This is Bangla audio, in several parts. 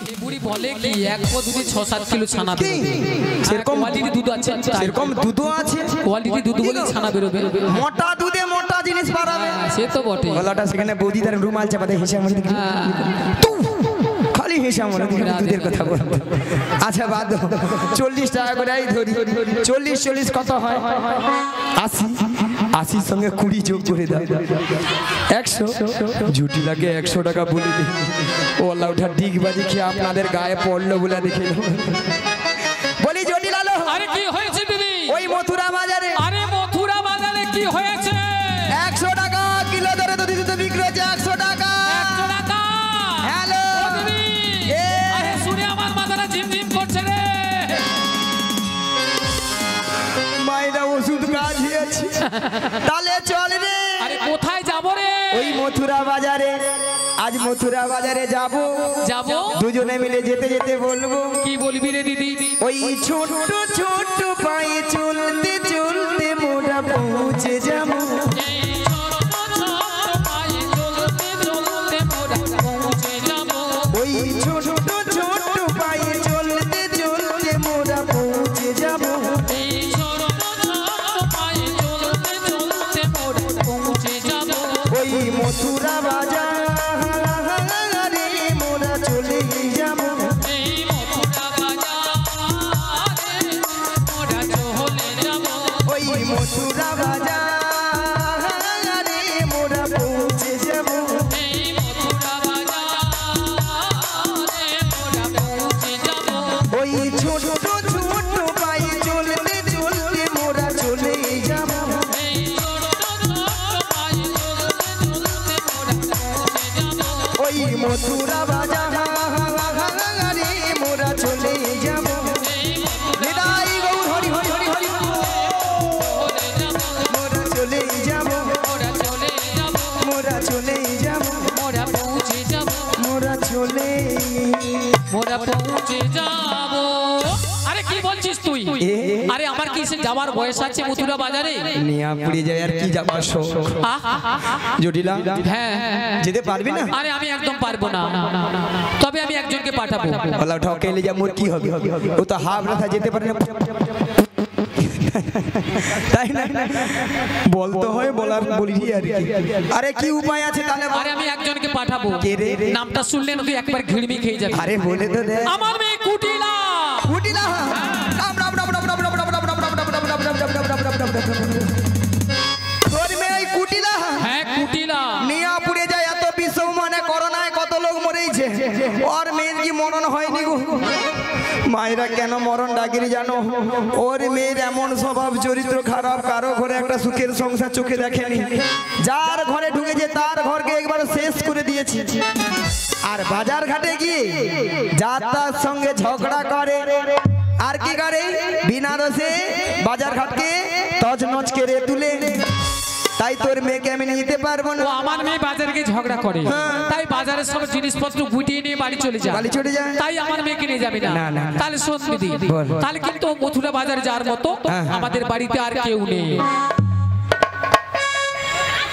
এই বুড়ি বলে কি এক পদ দুধে 6-7 কিলো ছানা বেরোবে সেরকম কোয়ালিটি দুধ আছে সেরকম দুধও আছে কোয়ালিটি দুধ বলে ছানা বেরোবে মোটা দুধে মোটা জিনিস পারাবে সে তো বটে গলাটা সেখানে বৌদি তার রুমাল চাপাতে হেসে মরে দেখি খালি হেসে মরে দেখি দুধের কথা বলতে আচ্ছা বাদ 40 টাকা করে এই ধরি 40 কত হয় 80 সঙ্গে 20 যোগ করে দাও 100 ঝুটি লাগে 100 টাকা বলে দিই ওলা ওঠা ডিগবাজি খেয়ে আপনাদের গায়ে পড়লো বলে দেখে বলি জটিল আলো আরে কি হয়েছে দিদি ওই মথুরা বাজারে আরে মথুরা বাজারে কি হয়েছে 100 টাকা কিলো ধরে তো দিদি তো বিক্রি হচ্ছে 100 টাকা 100 টাকা হ্যালো দিদি আরে শুনে আমার মাথাটা ঝিমঝিম করছে রে মাইরা ওষুধ গাছিয়েছি তাহলে চল রে আরে কোথায় যাব রে ওই মথুরা বাজারে আজ মথুরা বাজারে যাব দুজনে মিলে যেতে যেতে বলবো কি বলবি রে দিদি ওই ছোট ছোট পায়ে চলতে চলতে মোরা পৌঁছে যাব ওই ছোট ছোট পায়ে চলতে চলতে মোরা পৌঁছে যাব ওই মথুরা বাজারে মোরা চলে যাব ওই মথুরা বাজারে মোরা পৌঁছে যাব ওই ছোট ছোট পায়ে চলতে চলতে মোরা চলে যাব ওই মথুরা বাজারে মোরা চলে যাব নিতাই গৌর হরি হরি হরি হরি মোরা চলে যাব মোরা চলে যাব মোরা পৌঁছে যাব আরে কি বলছিস তুই আরে আমার কি যাওয়ার বয়স আছে মথুরা বাজারে নিয়া পুড়ে যায় আর কি যাবার শোক জটিলা হ্যাঁ যেতে পারবি না আরে আমি একদম পারবো না তবে আমি একজনকে পাঠাবো বলা ঠকেলে যা মোর কি হবে ও তো হাফ রাখা যেতে পারে না তাই না বলতে হয় বলার বলি আর কি আরে কি উপায় আছে তাহলে আরে আমি একজনকে পাঠাবো কে রে নামটা শুনলে না তুই একবার ঘিড়মি খেয়ে যাবি আরে বলে তো দে আমার মেয়ে কুটিলা কুটিলা রাম রাম রাম রাম রাম রাম রাম রাম রাম রাম রাম রাম রাম তোর মেয়ে কুটিলা হ্যাঁ কুটিলা নিয়া পুড়ে যায় এত বিশ্ব মানে করোনায় কত লোক মরেছে ওর মেয়ের কি মরণ হয়নি গো মায়েরা কেন মরণ ডাকিরি জানো ওর মেয়ের এমন স্বভাব চরিত্র খারাপ কারো ঘরে একটা সুখের সংসার চোখে দেখেনি যার ঘরে ঢুকেছে তার ঘরকে একবার শেষ করে দিয়েছি আর বাজার ঘাটে গিয়ে যার তার সঙ্গে ঝগড়া করে আর কি করে বিনা দোষে বাজার ঘাটকে তছনছ করে তুলে তাই তোর মেয়েকে আমি নিতে পারবো না আমার মেয়ে বাজারে গিয়ে ঝগড়া করে তাই বাজারের সব জিনিসপত্র গুটিয়ে নিয়ে বাড়ি চলে যায় তাই আমার মেয়েকে নিয়ে যাবে না তাহলে শোন দিদি তাহলে কিন্তু মথুরা বাজারে যাওয়ার মতো আমাদের বাড়িতে আর কেউ নেই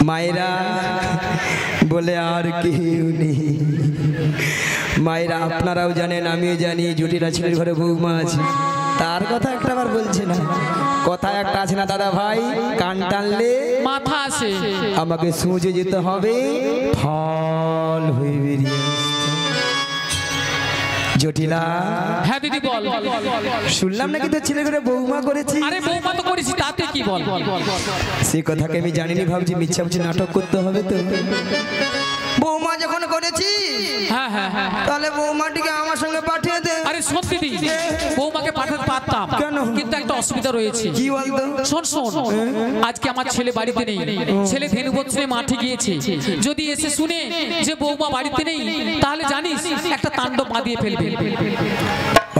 মায়েরা বলে আর কেউ নেই মায়েরা আপনারাও জানেন আমিও জানি জটিলা ছেলের ঘরে বৌমা আছে তার কথা একটা বার বলছে না কথা একটা আছে না দাদা ভাই কান টানলে মাথা আসে আমাকে সোজে যেতে হবে ফল হয়ে বেরিয়ে জটিলা হ্যাঁ দিদি বল শুনলাম নাকি তোর ছেলে ঘরে বৌমা করেছি আরে বৌমা তো করেছি তাতে কি বল সে কথাকে আমি জানিনি ভাবছি মিথ্যামিথ্যা নাটক করতে হবে তো বৌমা যখন করেছি হ্যাঁ হ্যাঁ হ্যাঁ তাহলে বৌমাটিকে আমার সঙ্গে পাঠিয়ে দে আরে সত্যি দিদি বৌমাকে পাঠাতে পারতাম কিন্তু একটা অসুবিধা রয়েছে কি বলতো শোন শোন আজকে আমার ছেলে বাড়িতে নেই ছেলে ধেনুবৎসরে মাঠে গিয়েছে যদি এসে শুনে যে বৌমা বাড়িতে নেই তাহলে জানিস একটা তাণ্ডব বাঁধিয়ে ফেলবে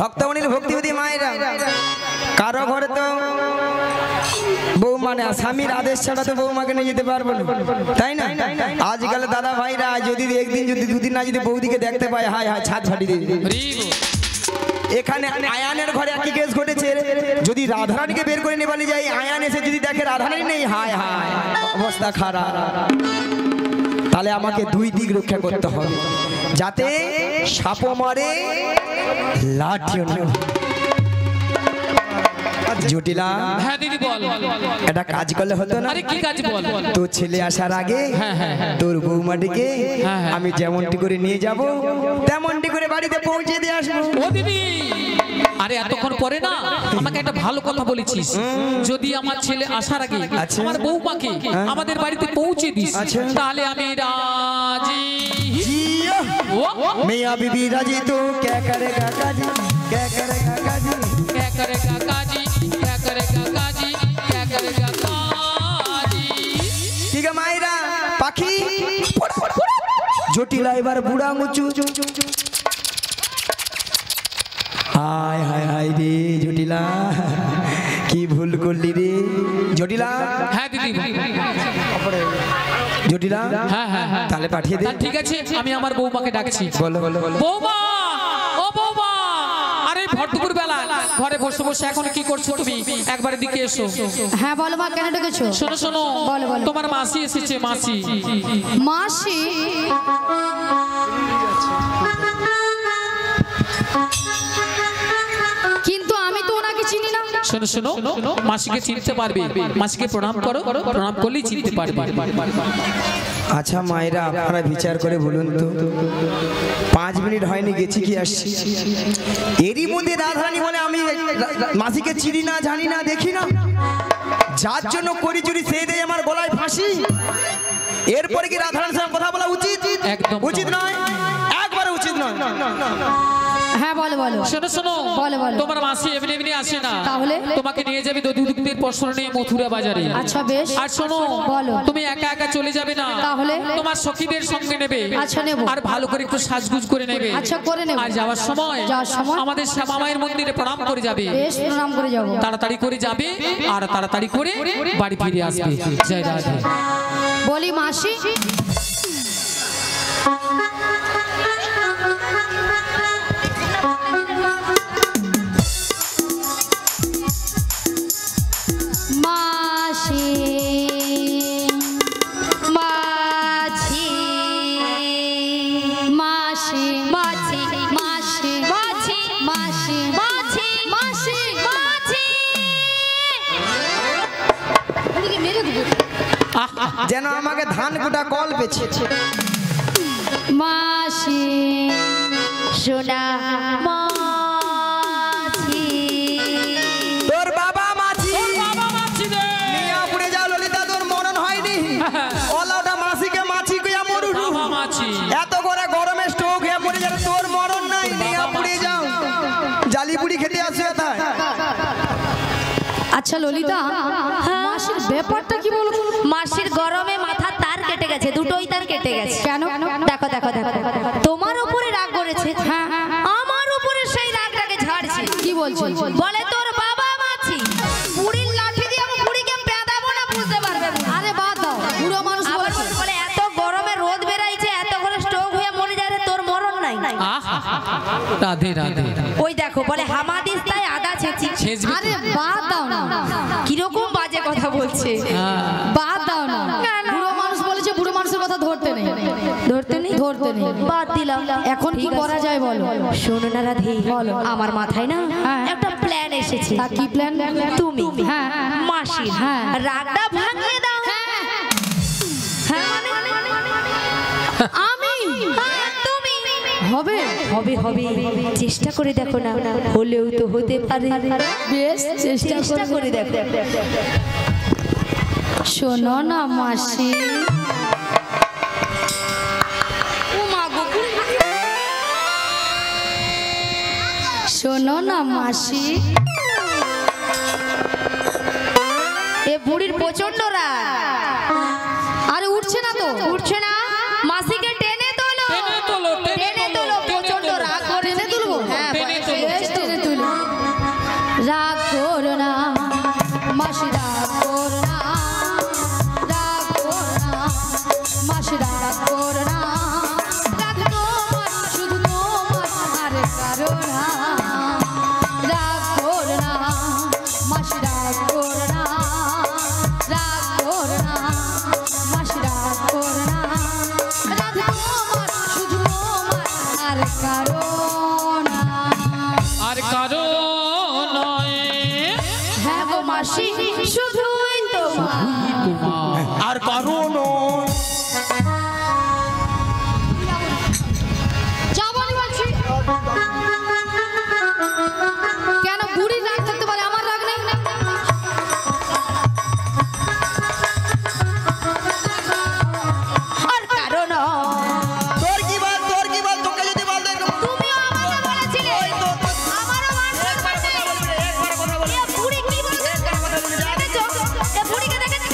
ভক্তমণির ভক্তিবিধি মায়েরা কারো ঘরে তো বৌমা না স্বামীর আদেশ ছাড়া তো বৌমাকে নিয়ে যেতে পারবো না তাই না আজকাল দাদা ভাইরা যদি একদিন যদি দুদিন না যদি বৌদিকে দেখতে পায় হায় হায় ছাদ ফাটি দিয়ে এখানে আয়ানের ঘরে একই কেস ঘটেছে যদি রাধারানীকে বের করে নেবালি যায় আয়ান এসে যদি দেখে রাধারানী নেই হায় হায় অবস্থা খারাপ তাহলে আমাকে দুই দিক রক্ষা করতে হবে, যাতে সাপও মারে লাঠিও না। জটিলা, হ্যাঁ দিদি বল। একটা কাজ করলে হতো না? আরে কি কাজ বল? তোর ছেলে আসার আগে তোর বৌমাটিকে আমি যেমনটি করে নিয়ে যাব, তেমনটি করে বাড়িতে পৌঁছে দিয়ে আসবো। ও দিদি, আরে এতক্ষণ পরে না আমাকে একটা ভালো কথা বলেছিস, যদি আমার ছেলে আসার আগে আমার বৌমাকে আমাদের বাড়িতে পৌঁছে দিস তাহলে আমি রাজি। মিয়া বিবি রাজি তো क्या करेगा काजी, क्या करेगा काजी, क्या करेगा काजी, क्या करेगा काजी, क्या करेगा काजी। ঠিক আছে মাইরা পাখি জটিলা এবার বুড়া মুচু। হায় হায় হায় রে জটিলা, কি ভুল করলি রে জটিলা। হ্যাঁ দিদি। জটিলা, হ্যাঁ হ্যাঁ হ্যাঁ তাহলে পাঠিয়ে দে। ঠিক আছে, আমি আমার বৌমাকে ডাকছি। বলো বলো বলো। বৌমা, ও বৌমা, আরে ভরদুপুর বেলা ঘরে বসে বসে এখন কি করছো তুমি? একবার দিকে এসো। হ্যাঁ বলো মা, কেন ডেকেছো? শোনো শোনো, বলো বলো। তোমার মাসি এসেছে। মাসি? মাসি? কিন্তু আমি তো ওনাকে চিনি না। শোনো শোনো, মাসিকে চিনতে পারবে, মাসিকে প্রণাম করো, প্রণাম করলেই চিনতে পারবে। আচ্ছা মায়েরা, আপনারা বিচার করে বলুন তো, 5 মিনিট হয়নি গেছি কি আসছি, এরই মধ্যে রাধারানী বলে আমি মাসিকে চিনি না, জানি না, দেখি না, যার জন্য করি চুরি সেই দেয় আমার গলায় ফাঁসি। এরপরে কি রাধারানীর সঙ্গে কথা বলা উচিত? একদম উচিত নয়, একবারে উচিত নয়। হ্যাঁ বলো বলো। শোনো শোনো, বলো বলো। তোমার মাসি এমনি এমনি আসে না, তাহলে তোমাকে নিয়ে যাবে দধিউদ্দিনের পশর নিয়ে মথুরা বাজারে। আচ্ছা বেশ। আর শোনো, বলো। তুমি একা একা চলে যাবে না, তাহলে তোমার সখীদের সঙ্গে নেবে। আচ্ছা নেব। আর ভালো করে একটু সাজগুজ করে নেবে। আচ্ছা করে নেব। আর যাওয়ার সময় আমাদের শ্যামা মায়ের মন্দিরে প্রণাম করে যাবে। বেশ, প্রণাম করে যাব। তাড়াতাড়ি করে যাবে আর তাড়াতাড়ি করে বাড়ি ফিরে আসবে। জয় রাধে। বলি মাসি, মাসি মাছি মাসি মাছি মাসি মাছি মাসি মাছি মাসি মাছি, ওদিকে মেরে দেবো যেন আমাকে ধান কুটা কল পেছে। মাসি সোনা মাছি, তোর বাবা মাছি, বাবা মাছি রে মিয়া পুড়ে যাও ললিতা, তোর মরণ হয়নি। ওলাটা মাছিকে মাছি কইয়া মরু। বাবা মাছি এত করে গরমে স্ট্রোক হয়ে মরে যাবে, তোর মরণ নাই। মিয়া পুড়ে যাও, জালি পুড়ি খেতে আসবে তাই। আচ্ছা ললিতা, মাসির ব্যাপারটা কি বলো? মাসির গরমে মাথা তার কেটে গেছে, দুটোই তার কেটে গেছে। কেন? দেখো দেখো দেখো, তোমার উপরে রাগ করেছে, আমার উপরে সেই রাগটাকে ঝাড়ছে। কি বলছো? বলে তোর বাবা মাছি, বুড়ির লাঠি দিয়ে আমি বুড়িকে পেদাবো না, বুঝতে পারবে না। আরে বাদ দাও, বুড়ো মানুষ আবার বলছে। বলে এত গরমে রোদ বেরাইছে, এত করে স্ট্রোক হয়ে মরে যায়, তোর মরণ নাই। রাধে রাধে। ওই দেখো বলে হামাদিস তাই আদা ছেঁচি। আরে বাদ দাও না, কিরকম বাজে কথা বলছে। বাদ দাও না, বুড়ো মানুষ বলেছে, বুড়ো মানুষের কথা ধরতে নেই, ধরতে নেই, ধরতে নেই। বাদ দিলাম। এখন কি করা যায় বলো? শোনো না রাধে, বলো। আমার মাথায় না একটা প্ল্যান এসেছে। তা কি প্ল্যান? তুমি হ্যাঁ মাসি হ্যাঁ রাগটা ভাঙিয়ে দাও। হ্যাঁ মানে আমি? হ্যাঁ তুমি। হবে হবে হবে, চেষ্টা করে দেখো না, হলেও তো হতে পারে। বেশ, চেষ্টা করে দেখো। শোনো না মাসি, শোনো না মাসি, এ বুড়ির প্রচন্ড রাগ। আরে উঠছে না তো, উঠছে না, মাসিকে টেনে তোলো, টেনে তোলো, টেনে তোলো, প্রচন্ড রাগ করে টেনে তুলবো। হ্যাঁ টেনে তোলো। বেশ, টেনে তুলি। রাগ করো না মাসি, রাগ করো না, রাগ করো না মাসি, রাগ করো না, রাগ তোমার, শুধু তোমার, আর কারো না। রাগ করো না মাসি, রাগ করো না, রাগ করো না মাসি, রাগ করো না, মাসি শুধুই তোমার আর কারণ যাবনি বলছি কেন বুড়ির রাগ থাকতে পারে আমার রাগ নেই আর কারণ তোর কি বল তোকে যদি বল দেখ তুমিও আমাকে বলেছিলে আমারও মান সম্মান নেই এ বুড়ি কি বলছে দেখেছো এ বুড়িকে দেখেছো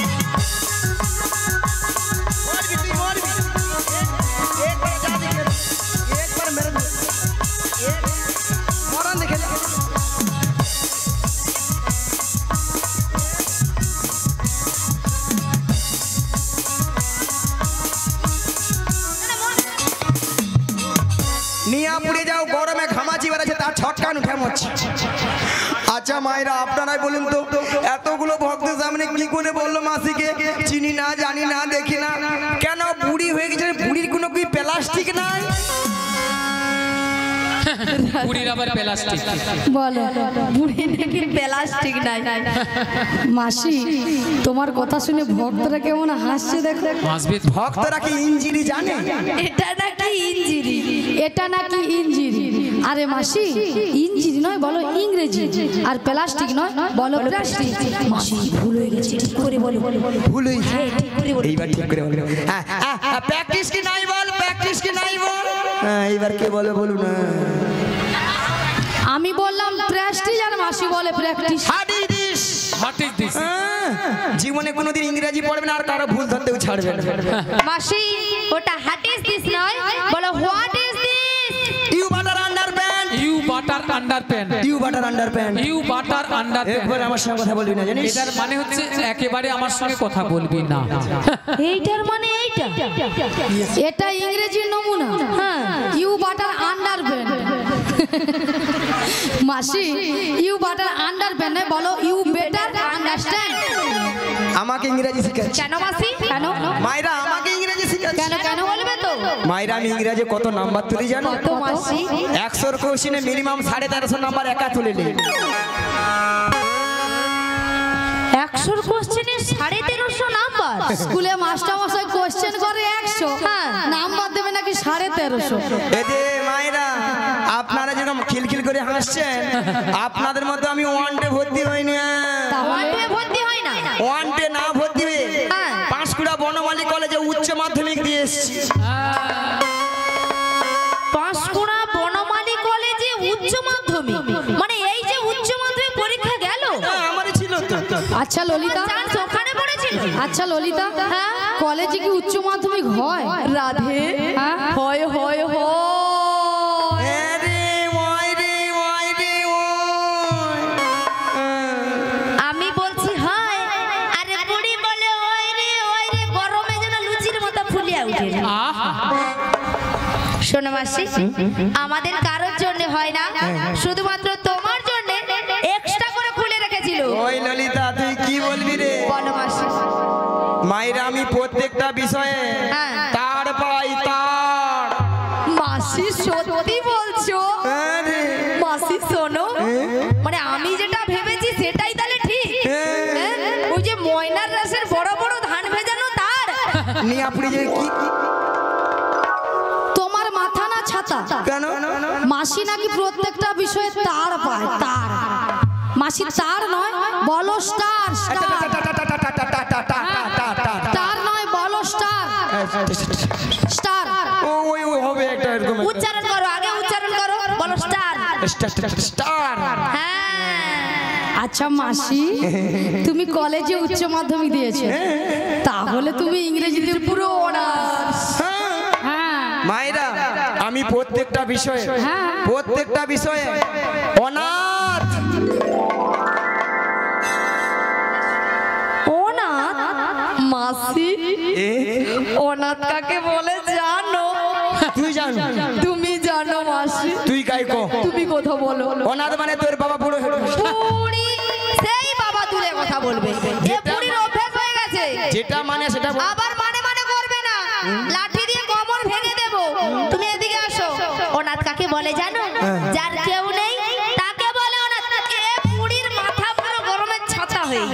নিয়া পুড়ে যাও গরমে ঘামাচি বেড়াচ্ছে তার ছটকান উঠে মরছে আচ্ছা মায়েরা আপনারাই বলুন তো এতগুলো ভক্তের সামনে কি করে বললো মাসিকে চিনি না জানি না দেখি না কেন বুড়ি হয়ে গেছে বুড়ির কোনো কি প্লাস্টিক নাই বুড়ির আবার প্লাস্টিক বলো বুড়ি নাকি প্লাস্টিক নাই মাসি তোমার কথা শুনে ভক্তরা কেমন হাসছে দেখো হাসবে ভক্তরা কি ইঞ্জিনি জানে এটা নাকি ইঞ্জিরি আরে মাসি ইঞ্জিরি নয় বলো ইংরেজি আর প্লাস্টিক নয় বলো প্লাস্টিক মাসি ভুল হয়ে গেছে ঠিক করে বলো ভুল হয়েছে এইবার ঠিক করে বলো প্র্যাকটিস কি নাই বল হ্যাঁ এইবার কে বলে বলুন না আমি বললাম প্রেস্টিজ আর মাসি বলে প্র্যাকটিস হোয়াট ইজ দিস জীবনে কোনোদিন ইংরেজি পড়বে না আর কারো ভুল ধরতেও ছাড়বে না মাসি ওটা হোয়াট ইজ দিস নয় বলো what is this you butter underpants একবার আমার সঙ্গে কথা বলবি না জানিস এটার মানে হচ্ছে একেবারে আমার সঙ্গে কথা বলবি না এইটার মানে এইটা এটা ইংরেজির নমুনা হ্যাঁ ইউ বাটার আন্ডারপ্যান্ট মাসি ইউ বাটার আন্ডারপ্যান্ট বলো ইউ বেটার আন্ডারস্ট্যান্ড আমাকে ইংরেজি শেখাচ্ছে কেন মাসি কেন মায়েরা আমাকে ইংরেজি শেখাচ্ছে কেন বলবে তো মায়েরা আমি ইংরেজি কত নাম্বার তুলি জানো কত মাসি 100 কোশ্চেনে মিনিমাম 1350 নাম্বার একা তুলে নেই 100 কোশ্চেনে 1350 নাম্বার স্কুলে মাস্টার মশাই কোশ্চেন করে 100 নাম্বার দেবে নাকি 1350 এদে মায়েরা আপনারা যেরকম খিলখিল করে হাসছেন আপনাদের মতো আমি ওয়ান ডে ভর্তি হইনি তাহলে ভর্তি হয় না ওয়ান ডে না ভর্তি হয়ে পাঁশকুড়া বনমালী কলেজে উচ্চ মাধ্যমিক দিয়ে এসেছি পাঁশকুড়া বনমালী কলেজে উচ্চ মাধ্যমিক মানে এই যে উচ্চ মাধ্যমিক পরীক্ষা গেল আমারই ছিল তো আচ্ছা ললিতা ওখানে পড়েছিল আচ্ছা ললিতা কলেজে কি উচ্চ মাধ্যমিক হয় রাধে হয় হয় হয় আমি বলছি হয় আরে বুড়ি বলে ওই রে গরমে যেন লুচির মতো ফুলিয়া উঠে শোনো মাসি আমাদের কারোর জন্য হয় না শুধুমাত্র তোমার জন্য এক্সট্রা করে খুলে রেখেছিল ওই ললিতা তুই কি বলবি রে বলো মাসি মায়েরা আমি প্রত্যেকটা বিষয়ে তার পাই তার মাসি সত্যি বলছো মাসি শোনো মানে আমি যেটা ভেবেছি সেটাই তাহলে ঠিক ওই যে ময়নার রাসের বড় বড় ধান ভেজানো তার নিয়ে আপনি যে কি তোমার মাথা না ছাতা কেন মাসি নাকি প্রত্যেকটা বিষয়ে তার পায় তার মাসি তার নয় বলো স্টার তার নয় বলো স্টার স্টার ওই হবে একটা এরকম উচ্চারণ করো আগে উচ্চারণ করো বলো স্টার স্টার হ্যাঁ আচ্ছা মাসি তুমি কলেজে উচ্চ মাধ্যমিক দিয়েছো তাহলে তুমি ইংরেজিতে পুরো অনার্স মায়েরা আমি প্রত্যেকটা বিষয়ে অনাথ মাসি অনাথ কাকে বলে জানো তুই জানো তুমি জানো মাসি তুই কাই কো তুমি কথা বলো অনাথ মানে তোর বাবা বুড়ো বুড়ি সেই বাবা তুলে কথা বলবে এ বুড়ির অভ্যাস হয়ে গেছে যেটা মানে সেটা আবার মানে করবে না লাঠি দিয়ে কোমর ভেঙে দেব তুমি এদিকে আসো অনাথ কাকে বলে জানো যার কেউ নেই তাকে বলে অনাথ এ বুড়ির মাথা পুরো গরমের ছাতা হয়ে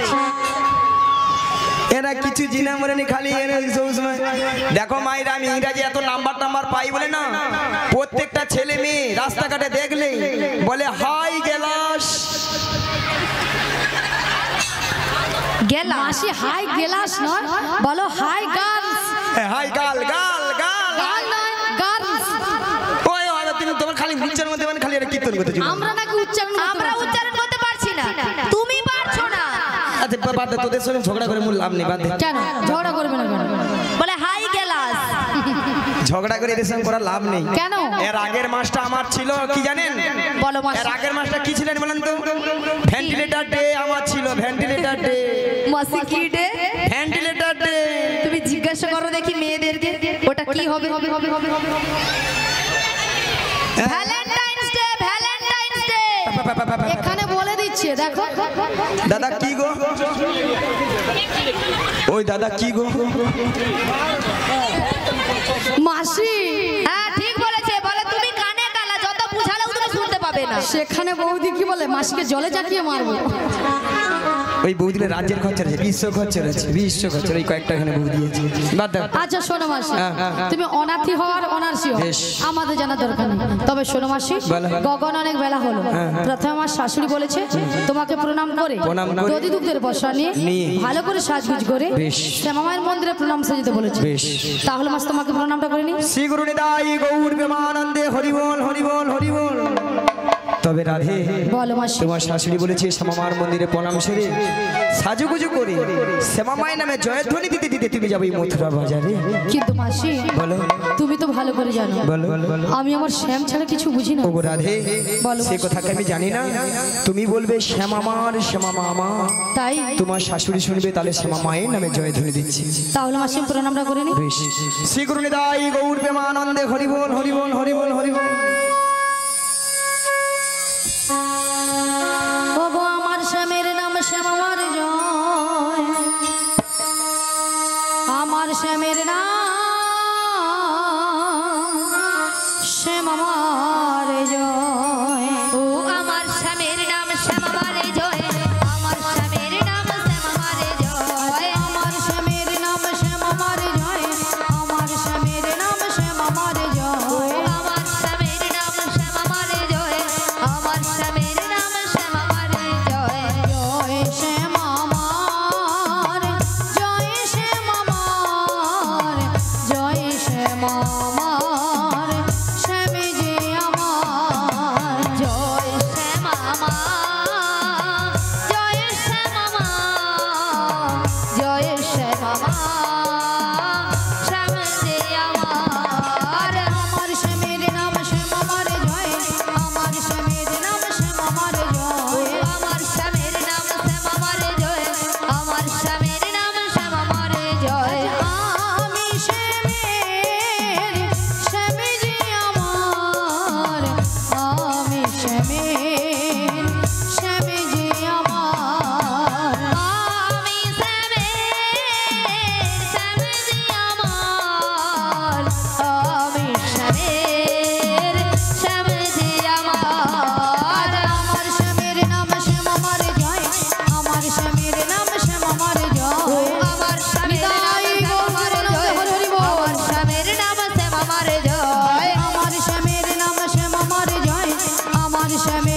জি নাম্বার নি খালি সবসময়। দেখো মায়েরা, আমি ইংরাজি এত নাম্বার পাই বলে না, প্রত্যেকটা ছেলে মেয়ে রাস্তাঘাটে দেখলে বলে হাই গেলাস। মাসি হাই গেলাস নয়, বলো হাই গার্লস। হাই গাল গাল গাল গার্ল নয়, গার্লস। ওই তুমি তোমার খালি উচ্চারণ মধ্যে মানে খালি এটা কীর্তন করতে চাও। আমরা নাকি আমরা উচ্চারণ করতে পারছি না, তুমি পারছো না। আচ্ছা বাদ দে, তোদের সঙ্গে ঝগড়া করে মূল লাভ নেই, বাদ দে। কেন ঝগড়া করবে না কেন? বলে হাই গেলাস। ঝগড়া করে এদের সঙ্গে করার লাভ নেই। কেন? এর আগের মাসটা আমার ছিল কি জানেন? বলো মাসি। এর আগের মাসটা কি ছিলেন বলেন তো? ভেন্টিলেটর ডে আমার ছিল, ভেন্টিলেটর ডে। মাসি কি ডে? Ventilator day. তুমি জিজ্ঞাসা করো দেখি মেয়েদেরকে ওটা কি হবে। Valentine's day, Valentine's day. এখানে বলে দিচ্ছে, দেখো। দাদা কি গো? ওই দাদা কি গো? মাসি হ্যাঁ ঠিক বলেছে, বলে তুমি কানে কালা, যত বুঝালেও তুমি শুনতে পাবে না। সেখানে বৌদি কি বলে, মাসিকে জলে চাকিয়ে মারবো। ওই বৌদিলে রাজ্যের খরচা রয়েছে, বিশ্ব খরচা রয়েছে, বিশ্ব খরচা। ওই কয়েকটা এখানে বৌদি আছে, বাদ দাও। আচ্ছা শোনো মাসি, তুমি অনাথি হওয়ার অনার্সি হও, আমাদের জানা দরকার নেই। তবে শোনো মাসি, গগন অনেক বেলা হলো, প্রথমে আমার শাশুড়ি বলেছে তোমাকে প্রণাম করে দধি দুগ্ধের বসা নিয়ে ভালো করে সাজগুজ করে শ্যামামায়ের মন্দিরে প্রণাম সাজিতে বলেছে। তাহলে মাস তোমাকে প্রণামটা করে নি। শ্রী গুরু নিতাই গৌর প্রেমানন্দে হরি বল, হরি বল, হরি বল। তবে রাধে, বলো মাসি। তোমার শাশুড়ি বলেছে শ্যামামার মন্দিরে প্রণাম সেরে সাজুগুজু করে শ্যামামায়ের নামে জয়ধ্বনি দিতে দিতে তুমি যাবে মথুরা বাজারে। কিন্তু মাসি বলো, তুমি তো ভালো করে জানো বলো, আমি আমার শ্যাম ছাড়া কিছু বুঝি না। ও রাধে, বলো। সে কথাকে আমি জানি না, তুমি বলবে শ্যামামার, শ্যামামা। তাই তোমার শাশুড়ি শুনবে, তাহলে শ্যামামায়ের নামে জয়ধ্বনি দিচ্ছি। তাহলে মাসি প্রণামটা করে নি। বেশ। শ্রী গুরু নিতাই গৌর প্রেমানন্দে হরি বল, হরি বল, হরি বল, হরি বল। ওগো আমার শ্যামের নাম শ্যামামার জয়, আমার শ্যামের নাম শ্যামামার জয়। ও আমার স্বামীর নাম শ্যামামারে জয়, আমার স্বামীর নাম শ্যামামারে জয়। আমার শ্যামের নাম শ্যামামার জয়, আমার শ্যামের নাম শ্যামামার জয়। আমার স্বামীর নাম শ্যামামারে জয়, আমার স্বামীর নাম শ্যামামারে জয়। জয় শ্যামামার, জয় শ্যামামার, জয় শ্যামামার, শ্যামে যে আমার। জয় শ্যামামা, জয় শ্যামামা, জয় শ্যামামা, শ্যাম যে আমার। আমার শ্যামের নাম শ্যামামার জয়, আমার শ্যামের নাম শ্যামামার জয়। আমার স্বামীর নাম শ্যামামারে জয়, আমার স্বামীর নাম শ্যামামারে জয়। আমি শ্যামের, শ্যামে যে আমার, আমি শ্যামের, শ্যামে যে আমার। আমি শ্যামের, শ্যাম যে আমার, আমি শ্যামের, শ্যাম যে আমার। আমার শ্যামের নাম শ্যামামার জয়, আমার শ্যামের নাম শ্যামামার জয়। আমার স্বামীর নাম শ্যামামারে জয়, আমার স্বামীর নাম শ্যামামারে জয়। আমার শ্যামের নাম শ্যামামার জয়, আমার শ্যামের